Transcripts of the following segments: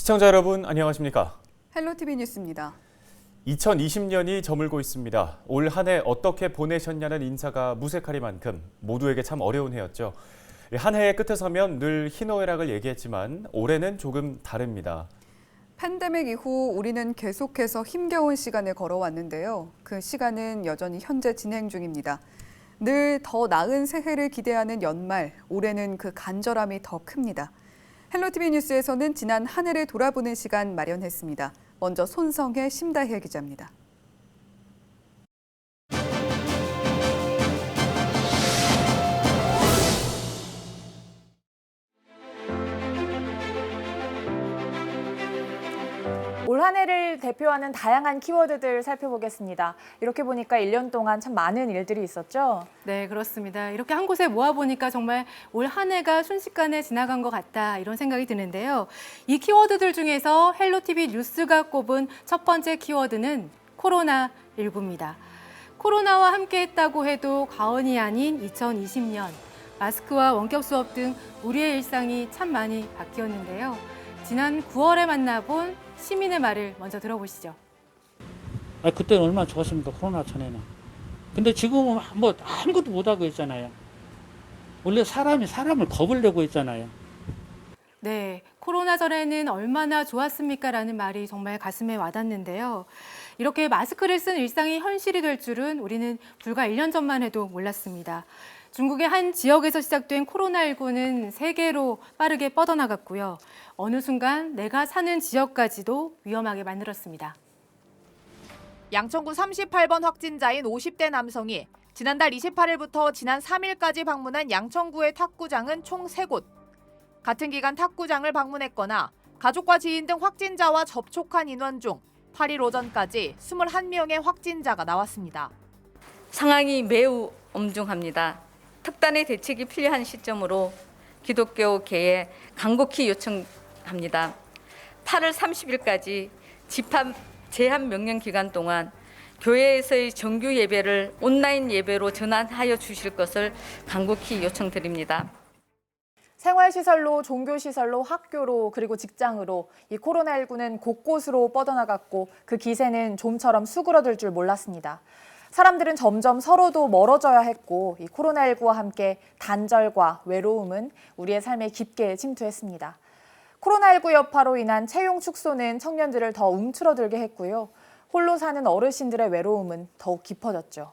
시청자 여러분 안녕하십니까? 헬로티비 뉴스입니다. 2020년이 저물고 있습니다. 올 한 해 어떻게 보내셨냐는 인사가 무색하리만큼 모두에게 참 어려운 해였죠. 한 해의 끝에 서면 늘 희노애락을 얘기했지만 올해는 조금 다릅니다. 팬데믹 이후 우리는 계속해서 힘겨운 시간을 걸어왔는데요. 그 시간은 여전히 현재 진행 중입니다. 늘 더 나은 새해를 기대하는 연말, 올해는 그 간절함이 더 큽니다. 헬로티비 뉴스에서는 지난 한 해를 돌아보는 시간 마련했습니다. 먼저 손성혜, 심다혜 기자입니다. 올 한 해를 대표하는 다양한 키워드들 살펴보겠습니다. 이렇게 보니까 1년 동안 참 많은 일들이 있었죠? 네, 그렇습니다. 이렇게 한 곳에 모아보니까 정말 올 한 해가 순식간에 지나간 것 같다 이런 생각이 드는데요. 이 키워드들 중에서 헬로티비 뉴스가 꼽은 첫 번째 키워드는 코로나19입니다. 코로나와 함께했다고 해도 과언이 아닌 2020년. 마스크와 원격 수업 등 우리의 일상이 참 많이 바뀌었는데요. 지난 9월에 만나본 시민의 말을 먼저 들어보시죠. 그때는 얼마나 좋았습니까? 코로나 전에는. 근데 지금은 뭐 아무것도 못하고 있잖아요. 원래 사람이 사람을 겁을 내고 있잖아요. 네, 코로나 전에는 얼마나 좋았습니까? 라는 말이 정말 가슴에 와닿는데요. 이렇게 마스크를 쓴 일상이 현실이 될 줄은 우리는 불과 1년 전만 해도 몰랐습니다. 중국의 한 지역에서 시작된 코로나19는 세계로 빠르게 뻗어나갔고요. 어느 순간 내가 사는 지역까지도 위험하게 만들었습니다. 양천구 38번 확진자인 50대 남성이 지난달 28일부터 지난 3일까지 방문한 양천구의 탁구장은 총 3곳. 같은 기간 탁구장을 방문했거나 가족과 지인 등 확진자와 접촉한 인원 중 8일 오전까지 21명의 확진자가 나왔습니다. 상황이 매우 엄중합니다. 특단의 대책이 필요한 시점으로 기독교계에 간곡히 요청합니다. 8월 30일까지 집합 제한 명령 기간 동안 교회에서의 정규 예배를 온라인 예배로 전환하여 주실 것을 간곡히 요청드립니다. 생활시설로, 종교시설로, 학교로, 그리고 직장으로 이 코로나19는 곳곳으로 뻗어나갔고 그 기세는 좀처럼 수그러들 줄 몰랐습니다. 사람들은 점점 서로도 멀어져야 했고 이 코로나19와 함께 단절과 외로움은 우리의 삶에 깊게 침투했습니다. 코로나19 여파로 인한 채용 축소는 청년들을 더 움츠러들게 했고요. 홀로 사는 어르신들의 외로움은 더욱 깊어졌죠.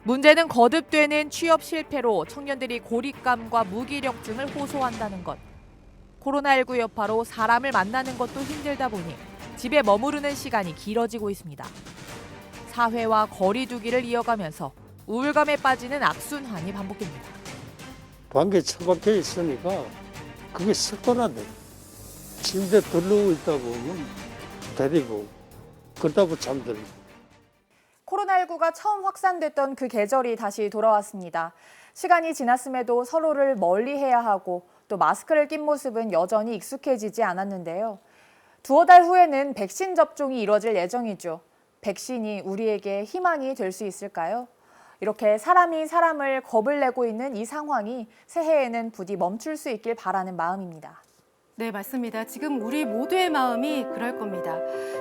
문제는 거듭되는 취업 실패로 청년들이 고립감과 무기력증을 호소한다는 것. 코로나19 여파로 사람을 만나는 것도 힘들다 보니 집에 머무르는 시간이 길어지고 있습니다. 사회와 거리 두기를 이어가면서 우울감에 빠지는 악순환이 반복됩니다. 방에 처박혀 있으니까 그게 습관화돼. 침대 들르고 있다 보면 데리고 그러다 보면 잠들고. 코로나19가 처음 확산됐던 그 계절이 다시 돌아왔습니다. 시간이 지났음에도 서로를 멀리해야 하고 또 마스크를 낀 모습은 여전히 익숙해지지 않았는데요. 두어 달 후에는 백신 접종이 이뤄질 예정이죠. 백신이 우리에게 희망이 될 수 있을까요? 이렇게 사람이 사람을 겁을 내고 있는 이 상황이 새해에는 부디 멈출 수 있길 바라는 마음입니다. 네, 맞습니다. 지금 우리 모두의 마음이 그럴 겁니다.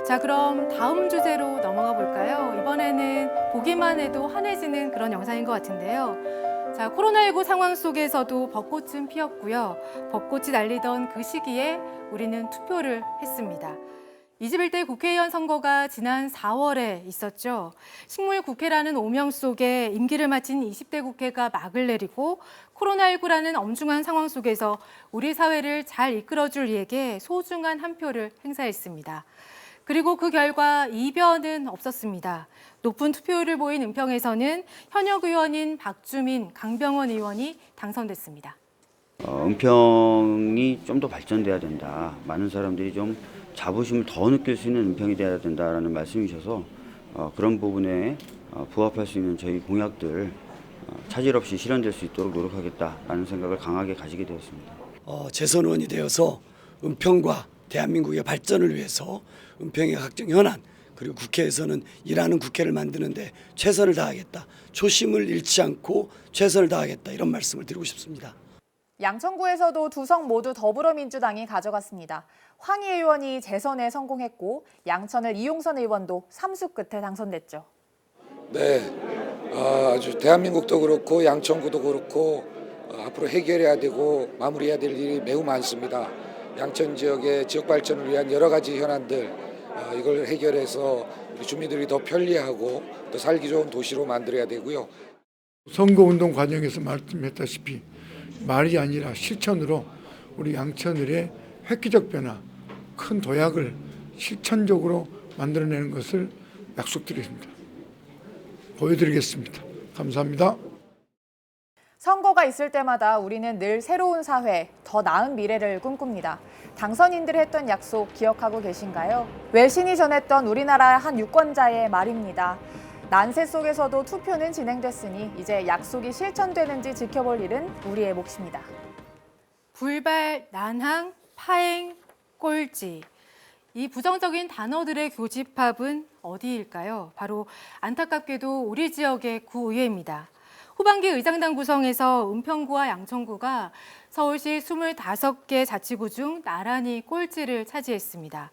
자, 그럼 다음 주제로 넘어가 볼까요? 이번에는 보기만 해도 환해지는 그런 영상인 것 같은데요. 자, 코로나19 상황 속에서도 벚꽃은 피었고요. 벚꽃이 날리던 그 시기에 우리는 투표를 했습니다. 21대 국회의원 선거가 지난 4월에 있었죠. 식물국회라는 오명 속에 임기를 마친 20대 국회가 막을 내리고 코로나19라는 엄중한 상황 속에서 우리 사회를 잘 이끌어줄 이에게 소중한 한 표를 행사했습니다. 그리고 그 결과 이변은 없었습니다. 높은 투표율을 보인 은평에서는 현역 의원인 박주민, 강병원 의원이 당선됐습니다. 은평이 좀 더 발전돼야 된다. 많은 사람들이 좀 자부심을 더 느낄 수 있는 은평이 돼야 된다라는 말씀이셔서 그런 부분에 부합할 수 있는 저희 공약들 차질 없이 실현될 수 있도록 노력하겠다라는 생각을 강하게 가지게 되었습니다. 재선 의원이 되어서 은평과 대한민국의 발전을 위해서 은평의 각종 현안 그리고 국회에서는 일하는 국회를 만드는데 최선을 다하겠다. 초심을 잃지 않고 최선을 다하겠다. 이런 말씀을 드리고 싶습니다. 양천구에서도 두 성 모두 더불어민주당이 가져갔습니다. 황희 의원이 재선에 성공했고 양천을 이용선 의원도 3수 끝에 당선됐죠. 네, 아주 대한민국도 그렇고 양천구도 그렇고 앞으로 해결해야 되고 마무리해야 될 일이 매우 많습니다. 양천 지역의 지역 발전을 위한 여러 가지 현안들 이걸 해결해서 우리 주민들이 더 편리하고 더 살기 좋은 도시로 만들어야 되고요. 선거운동 과정에서 말씀했다시피 말이 아니라 실천으로 우리 양천을의 획기적 변화, 큰 도약을 실천적으로 만들어내는 것을 약속드리겠습니다. 보여드리겠습니다. 감사합니다. 선거가 있을 때마다 우리는 늘 새로운 사회, 더 나은 미래를 꿈꿉니다. 당선인들이 했던 약속 기억하고 계신가요? 외신이 전했던 우리나라 한 유권자의 말입니다. 난세 속에서도 투표는 진행됐으니 이제 약속이 실천되는지 지켜볼 일은 우리의 몫입니다. 불발, 난항, 파행, 꼴찌. 이 부정적인 단어들의 교집합은 어디일까요? 바로 안타깝게도 우리 지역의 구의회입니다. 후반기 의장당 구성에서 은평구와 양천구가 서울시 25개 자치구 중 나란히 꼴찌를 차지했습니다.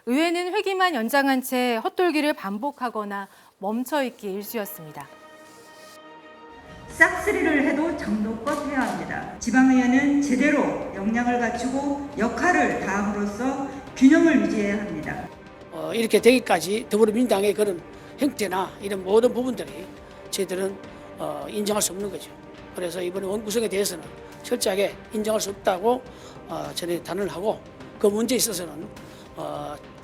의회는 회기만 연장한 채 헛돌기를 반복하거나 멈춰있기 일쑤였습니다. 싹쓸이를 해도 정도껏 해야 합니다. 지방의회는 제대로 역량을 갖추고 역할을 다함으로써 균형을 유지해야 합니다. 이렇게 되기까지 더불어민주당의 그런 형태나 이런 모든 부분들이 저희들은 인정할 수 없는 거죠. 그래서 이번에 원구성에 대해서는 철저하게 인정할 수 없다고 저는 단언을 하고 그 문제에 있어서는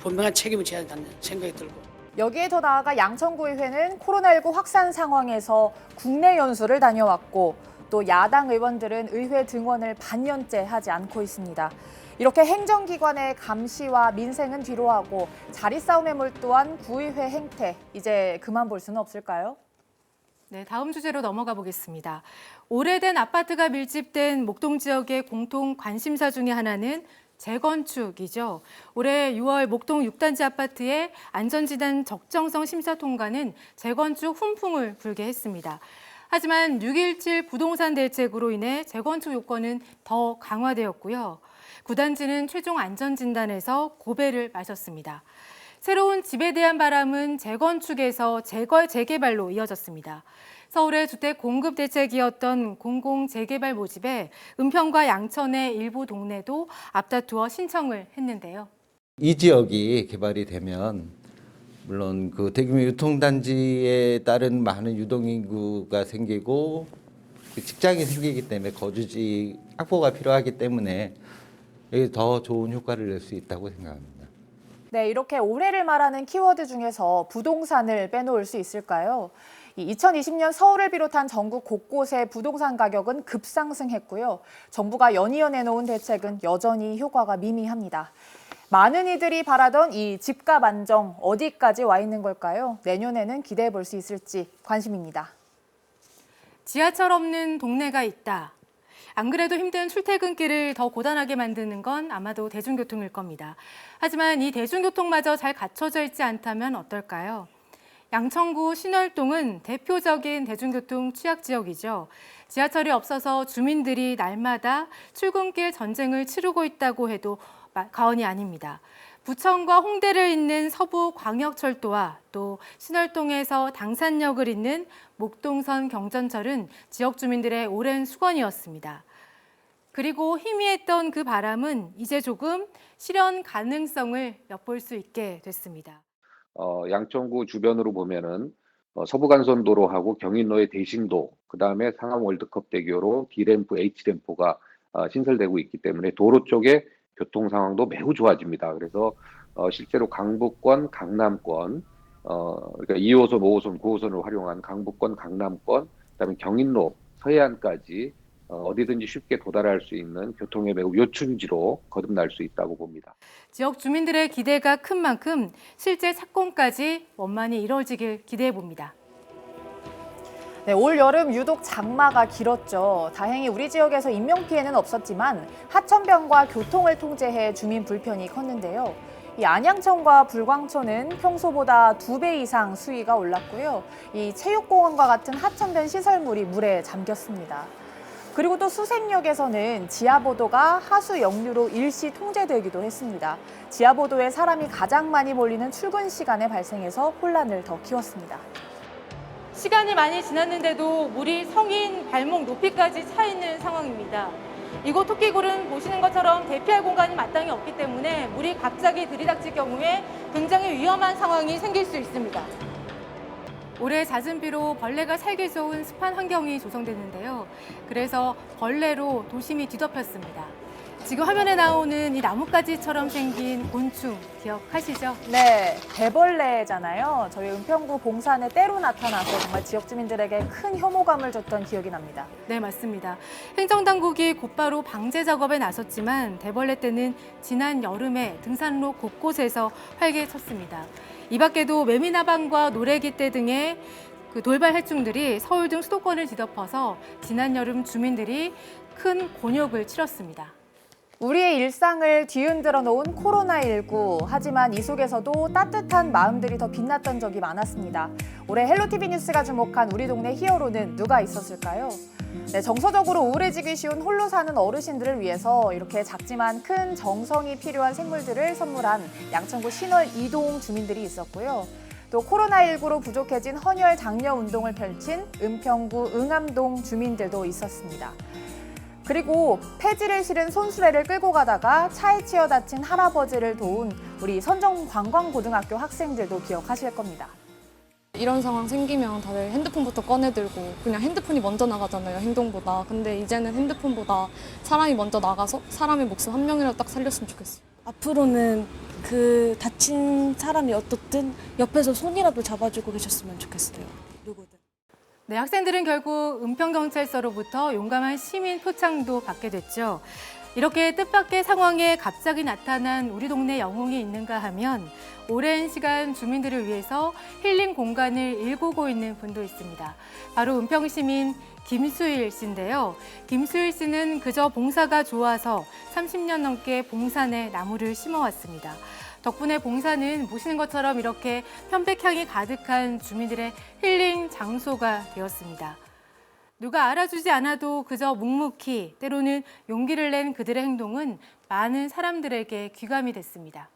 분명한 책임을 져야 한다는 생각이 들고. 여기에 더 나아가 양천구의회는 코로나19 확산 상황에서 국내 연수를 다녀왔고 또 야당 의원들은 의회 등원을 반년째 하지 않고 있습니다. 이렇게 행정기관의 감시와 민생은 뒤로하고 자리 싸움에 몰두한 구의회 행태, 이제 그만 볼 수는 없을까요? 네, 다음 주제로 넘어가 보겠습니다. 오래된 아파트가 밀집된 목동 지역의 공통 관심사 중에 하나는 재건축이죠. 올해 6월 목동 6단지 아파트의 안전진단 적정성 심사 통과는 재건축 훈풍을 불게 했습니다. 하지만 6.17 부동산 대책으로 인해 재건축 요건은 더 강화되었고요. 9단지는 최종 안전진단에서 고배를 마셨습니다. 새로운 집에 대한 바람은 재건축에서 재개발로 이어졌습니다. 서울의 주택 공급 대책이었던 공공재개발 모집에 은평과 양천의 일부 동네도 앞다투어 신청을 했는데요. 이 지역이 개발이 되면 물론 그 대규모 유통단지에 따른 많은 유동인구가 생기고 직장이 생기기 때문에 거주지 확보가 필요하기 때문에 더 좋은 효과를 낼 수 있다고 생각합니다. 네, 이렇게 올해를 말하는 키워드 중에서 부동산을 빼놓을 수 있을까요? 2020년 서울을 비롯한 전국 곳곳의 부동산 가격은 급상승했고요. 정부가 연이어 내놓은 대책은 여전히 효과가 미미합니다. 많은 이들이 바라던 이 집값 안정 어디까지 와 있는 걸까요? 내년에는 기대해 볼 수 있을지 관심입니다. 지하철 없는 동네가 있다. 안 그래도 힘든 출퇴근길을 더 고단하게 만드는 건 아마도 대중교통일 겁니다. 하지만 이 대중교통마저 잘 갖춰져 있지 않다면 어떨까요? 양천구 신월동은 대표적인 대중교통 취약 지역이죠. 지하철이 없어서 주민들이 날마다 출근길 전쟁을 치르고 있다고 해도 과언이 아닙니다. 부천과 홍대를 잇는 서부광역철도와 또 신월동에서 당산역을 잇는 목동선 경전철은 지역 주민들의 오랜 수건이었습니다. 그리고 희미했던 그 바람은 이제 조금 실현 가능성을 엿볼 수 있게 됐습니다. 양천구 주변으로 보면은 서부간선도로하고 경인로의 대신도, 그다음에 상암 월드컵대교로 D램프, H램프가 신설되고 있기 때문에 도로 쪽에 교통 상황도 매우 좋아집니다. 그래서 실제로 강북권, 강남권, 그러니까 2호선, 5호선, 9호선을 활용한 강북권, 강남권, 그다음에 경인로, 서해안까지 어디든지 쉽게 도달할 수 있는 교통의 매우 요충지로 거듭날 수 있다고 봅니다. 지역 주민들의 기대가 큰 만큼 실제 착공까지 원만히 이루어지길 기대해 봅니다. 네, 올 여름 유독 장마가 길었죠. 다행히 우리 지역에서 인명피해는 없었지만 하천변과 교통을 통제해 주민 불편이 컸는데요. 이 안양천과 불광천은 평소보다 2배 이상 수위가 올랐고요. 이 체육공원과 같은 하천변 시설물이 물에 잠겼습니다. 그리고 또 수색역에서는 지하보도가 하수 역류로 일시 통제되기도 했습니다. 지하보도에 사람이 가장 많이 몰리는 출근 시간에 발생해서 혼란을 더 키웠습니다. 시간이 많이 지났는데도 물이 성인 발목 높이까지 차 있는 상황입니다. 이곳 토끼굴은 보시는 것처럼 대피할 공간이 마땅히 없기 때문에 물이 갑자기 들이닥칠 경우에 굉장히 위험한 상황이 생길 수 있습니다. 올해 잦은 비로 벌레가 살기 좋은 습한 환경이 조성됐는데요. 그래서 벌레로 도심이 뒤덮였습니다. 지금 화면에 나오는 이 나뭇가지처럼 생긴 곤충 기억하시죠? 네, 대벌레잖아요. 저희 은평구 봉산에 때로 나타나서 정말 지역 주민들에게 큰 혐오감을 줬던 기억이 납니다. 네, 맞습니다. 행정당국이 곧바로 방제 작업에 나섰지만 대벌레 떼는 지난 여름에 등산로 곳곳에서 활개에 쳤습니다. 이 밖에도 매미나방과 노래기떼 등의 돌발 해충들이 서울 등 수도권을 뒤덮어서 지난 여름 주민들이 큰 곤욕을 치렀습니다. 우리의 일상을 뒤흔들어 놓은 코로나19. 하지만 이 속에서도 따뜻한 마음들이 더 빛났던 적이 많았습니다. 올해 헬로티비 뉴스가 주목한 우리 동네 히어로는 누가 있었을까요? 네, 정서적으로 우울해지기 쉬운 홀로 사는 어르신들을 위해서 이렇게 작지만 큰 정성이 필요한 생물들을 선물한 양천구 신월 이동 주민들이 있었고요. 또 코로나19로 부족해진 헌혈 장려 운동을 펼친 은평구 응암동 주민들도 있었습니다. 그리고 폐지를 실은 손수레를 끌고 가다가 차에 치여 다친 할아버지를 도운 우리 선정관광고등학교 학생들도 기억하실 겁니다. 이런 상황 생기면 다들 핸드폰부터 꺼내들고 그냥 핸드폰이 먼저 나가잖아요, 행동보다. 근데 이제는 핸드폰보다 사람이 먼저 나가서 사람의 목숨 한 명이라도 딱 살렸으면 좋겠어요. 앞으로는 그 다친 사람이 어떻든 옆에서 손이라도 잡아주고 계셨으면 좋겠어요. 누구든. 네, 학생들은 결국 은평경찰서로부터 용감한 시민 표창도 받게 됐죠. 이렇게 뜻밖의 상황에 갑자기 나타난 우리 동네 영웅이 있는가 하면 오랜 시간 주민들을 위해서 힐링 공간을 일구고 있는 분도 있습니다. 바로 은평시민 김수일 씨인데요. 김수일 씨는 그저 봉사가 좋아서 30년 넘게 봉산에 나무를 심어왔습니다. 덕분에 봉산은 보시는 것처럼 이렇게 편백향이 가득한 주민들의 힐링 장소가 되었습니다. 누가 알아주지 않아도 그저 묵묵히 때로는 용기를 낸 그들의 행동은 많은 사람들에게 귀감이 됐습니다.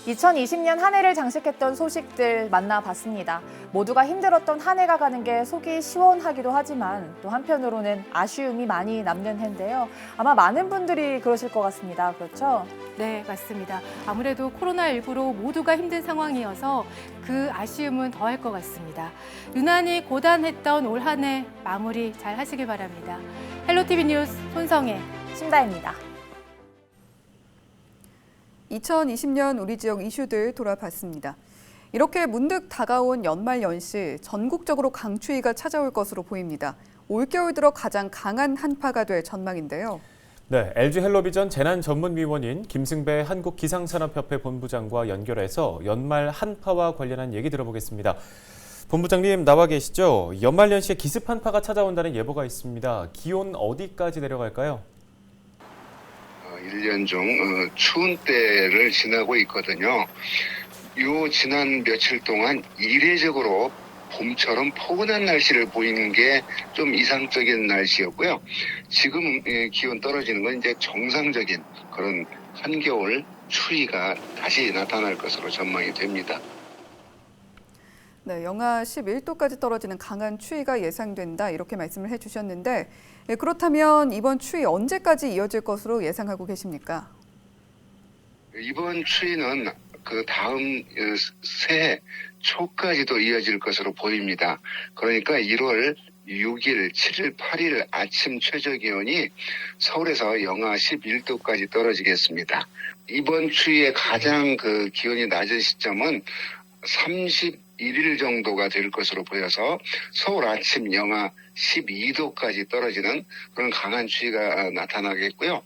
2020년 한 해를 장식했던 소식들 만나봤습니다. 모두가 힘들었던 한 해가 가는 게 속이 시원하기도 하지만 또 한편으로는 아쉬움이 많이 남는 해인데요. 아마 많은 분들이 그러실 것 같습니다. 그렇죠? 네, 맞습니다. 아무래도 코로나19로 모두가 힘든 상황이어서 그 아쉬움은 더할 것 같습니다. 유난히 고단했던 올 한 해 마무리 잘 하시길 바랍니다. 헬로티비 뉴스 손성혜, 신다입니다. 2020년 우리 지역 이슈들 돌아봤습니다. 이렇게 문득 다가온 연말 연시, 전국적으로 강추위가 찾아올 것으로 보입니다. 올겨울 들어 가장 강한 한파가 될 전망인데요. 네, LG 헬로비전 재난전문위원인 김승배 한국기상산업협회 본부장과 연결해서 연말 한파와 관련한 얘기 들어보겠습니다. 본부장님 나와 계시죠? 연말 연시에 기습 한파가 찾아온다는 예보가 있습니다. 기온 어디까지 내려갈까요? 1년 중 추운 때를 지나고 있거든요. 요 지난 며칠 동안 이례적으로 봄처럼 포근한 날씨를 보이는 게 좀 이상적인 날씨였고요. 지금 기온 떨어지는 건 이제 정상적인 그런 한겨울 추위가 다시 나타날 것으로 전망이 됩니다. 네, 영하 11도까지 떨어지는 강한 추위가 예상된다 이렇게 말씀을 해주셨는데 그렇다면 이번 추위 언제까지 이어질 것으로 예상하고 계십니까? 이번 추위는 그 다음 새해 초까지도 이어질 것으로 보입니다. 그러니까 1월 6일, 7일, 8일 아침 최저기온이 서울에서 영하 11도까지 떨어지겠습니다. 이번 추위의 가장 그 기온이 낮은 시점은 31일 정도가 될 것으로 보여서 서울 아침 영하 12도까지 떨어지는 그런 강한 추위가 나타나겠고요.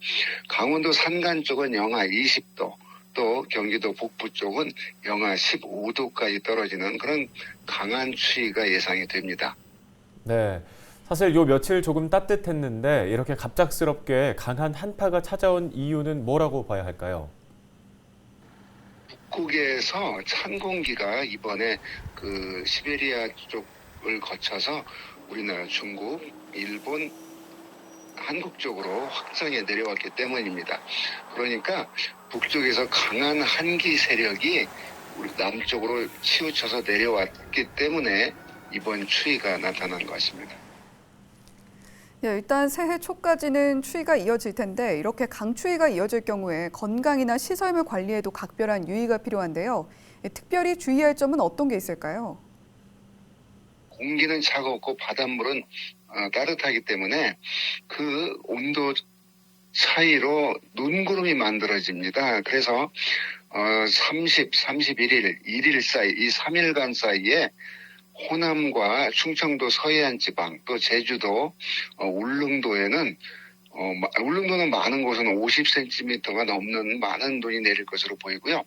강원도 산간 쪽은 영하 20도, 또 경기도 북부 쪽은 영하 15도까지 떨어지는 그런 강한 추위가 예상이 됩니다. 네, 사실 요 며칠 조금 따뜻했는데 이렇게 갑작스럽게 강한 한파가 찾아온 이유는 뭐라고 봐야 할까요? 북극에서 찬 공기가 이번에 그 시베리아 쪽을 거쳐서 우리나라, 중국, 일본, 한국 쪽으로 확장해 내려왔기 때문입니다. 그러니까 북쪽에서 강한 한기 세력이 우리 남쪽으로 치우쳐서 내려왔기 때문에 이번 추위가 나타난 것 같습니다. 예, 일단 새해 초까지는 추위가 이어질 텐데 이렇게 강추위가 이어질 경우에 건강이나 시설물 관리에도 각별한 유의가 필요한데요. 특별히 주의할 점은 어떤 게 있을까요? 공기는 차갑고 바닷물은 따뜻하기 때문에 그 온도 차이로 눈구름이 만들어집니다. 그래서 30, 31일, 1일 사이, 이 3일간 사이에 호남과 충청도 서해안 지방, 또 제주도, 울릉도에는 울릉도는 많은 곳은 50cm가 넘는 많은 눈이 내릴 것으로 보이고요.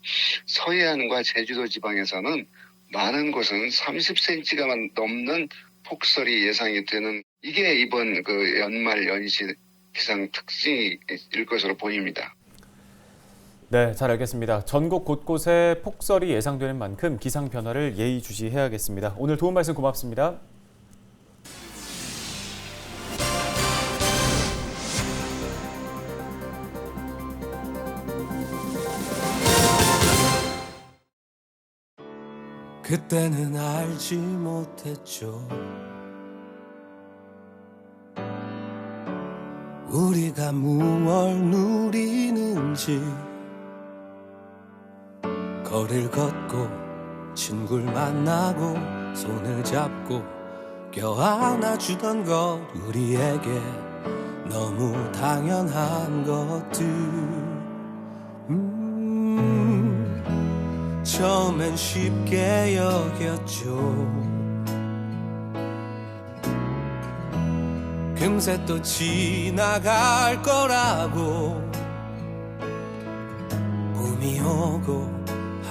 서해안과 제주도 지방에서는 많은 곳은 30cm가 넘는 폭설이 예상이 되는, 이게 이번 그 연말 연시 기상 특징일 것으로 보입니다. 네, 잘 알겠습니다. 전국 곳곳에 폭설이 예상되는 만큼 기상 변화를 예의주시해야겠습니다. 오늘 도움 말씀 고맙습니다. 그때는 알지 못했죠. 우리가 무얼 누리는지. 거리를 걷고 친구를 만나고 손을 잡고 껴안아주던 것, 우리에게 너무 당연한 것들. 처음엔 쉽게 여겼죠. 금세 또 지나갈 거라고. 봄이 오고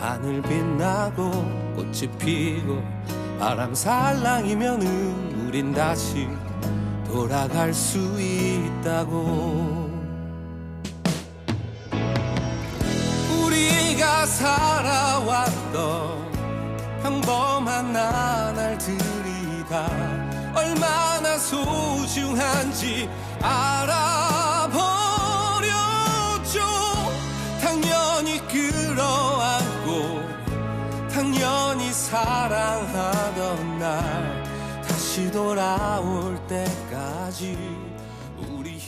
하늘 빛나고 꽃이 피고 바람 살랑이면은 우린 다시 돌아갈 수 있다고. 우리가 살아왔던 평범한 나날들이 다 얼마나 소중한지 알아버렸죠. 당연히 끌어안고 당연히 사랑하던 날 다시 돌아올 때까지 우리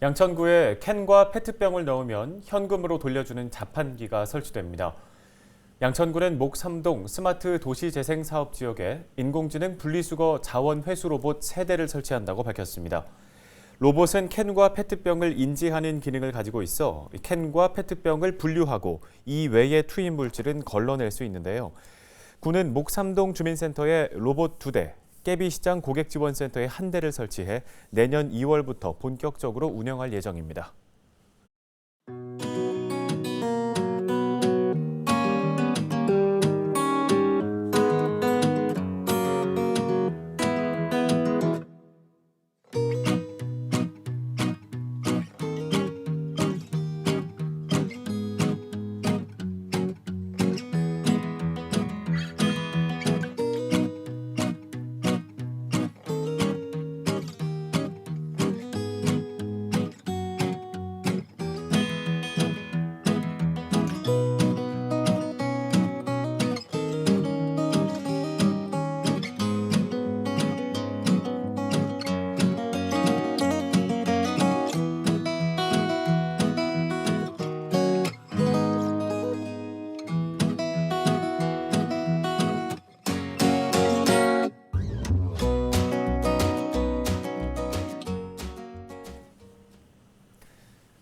양천구에 캔과 페트병을 넣으면 현금으로 돌려주는 자판기가 설치됩니다. 양천구는 목3동 스마트 도시재생사업지역에 인공지능 분리수거 자원 회수 로봇 3대를 설치한다고 밝혔습니다. 로봇은 캔과 페트병을 인지하는 기능을 가지고 있어 캔과 페트병을 분류하고 이 외의 투입 물질은 걸러낼 수 있는데요. 구는 목3동 주민센터에 로봇 2대, 깨비시장 고객지원센터에 1대를 설치해 내년 2월부터 본격적으로 운영할 예정입니다.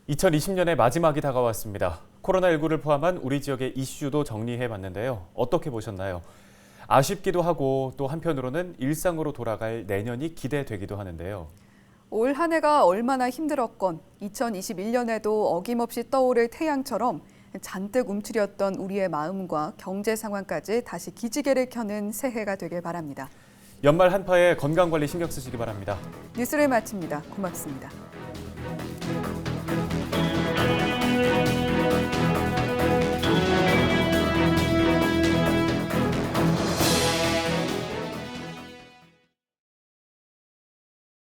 (2020년의) 마지막이 다가왔습니다. 코로나19를 포함한 우리 지역의 이슈도 정리해봤는데요. 어떻게 보셨나요? 아쉽기도 하고 또 한편으로는 일상으로 돌아갈 내년이 기대되기도 하는데요. 올 한 해가 얼마나 힘들었건 2021년에도 어김없이 떠오를 태양처럼 잔뜩 움츠렸던 우리의 마음과 경제 상황까지 다시 기지개를 켜는 새해가 되길 바랍니다. 연말 한파에 건강관리 신경 쓰시기 바랍니다. 뉴스를 마칩니다. 고맙습니다.